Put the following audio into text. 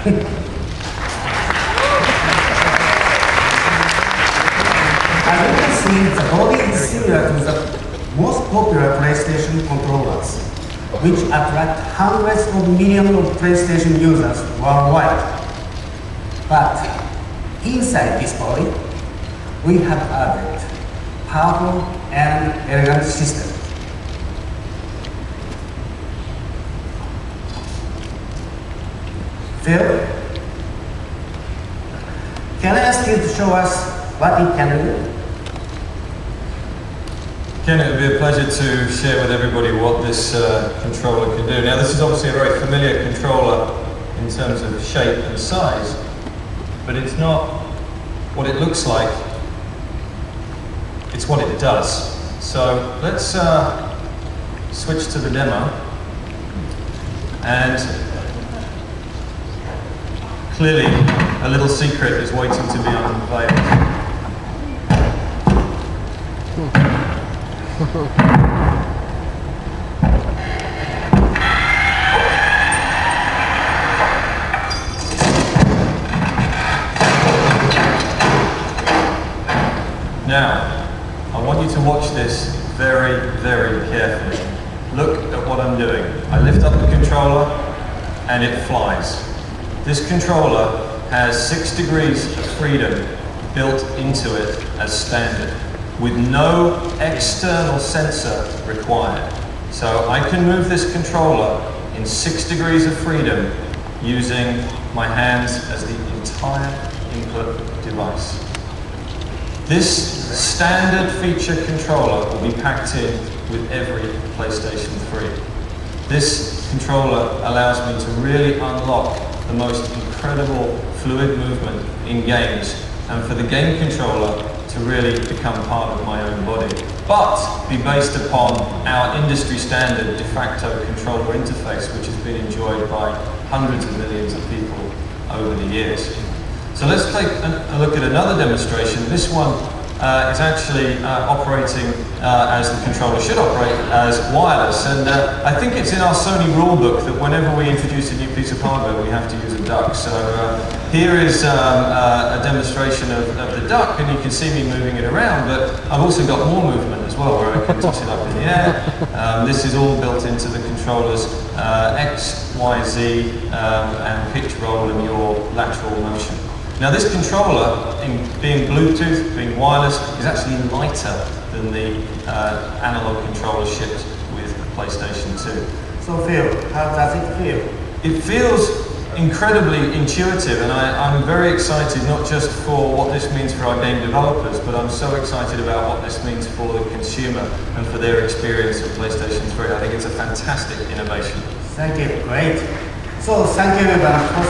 As you can see, the body is similar to the most popular PlayStation controllers, which attract hundreds of millions of PlayStation users worldwide. But inside this body, we have added powerful and elegant system. Phil, can I ask you to show us what it can do? Ken, it would be a pleasure to share with everybody what this controller can do. Now, this is obviously a very familiar controller in terms of shape and size, but it's not what it looks like, it's what it does. So let's switch to the demo. And clearly, a little secret is waiting to be unveiled. Now, I want you to watch this very, very carefully. Look at what I'm doing. I lift up the controller and it flies. This controller has 6 degrees of freedom built into it as standard, with no external sensor required. So I can move this controller in 6 degrees of freedom using my hands as the entire input device. This standard feature controller will be packed in with every PlayStation 3. This controller allows me to really unlock the most incredible fluid movement in games, and for the game controller to really become part of my own body, but be based upon our industry standard de facto controller interface, which has been enjoyed by hundreds of millions of people over the years. So let's take a look at another demonstration. This one is actually operating as the controller should operate, as wireless. And I think it's in our Sony rulebook that whenever we introduce a new piece of hardware, we have to use a duck. So here is a demonstration of the duck, and you can see me moving it around, but I've also got more movement as well, where I can toss it up in the air. This is all built into the controller's X, Y, Z, and pitch, roll, and yaw lateral motion. Now this controller, being Bluetooth, being wireless, is actually lighter than the analog controller shipped with the PlayStation 2. So Phil, how does it feel? It feels incredibly intuitive, and I'm very excited not just for what this means for our game developers, but I'm so excited about what this means for the consumer and for their experience of PlayStation 3. I think it's a fantastic innovation. Thank you, great. So thank you everyone.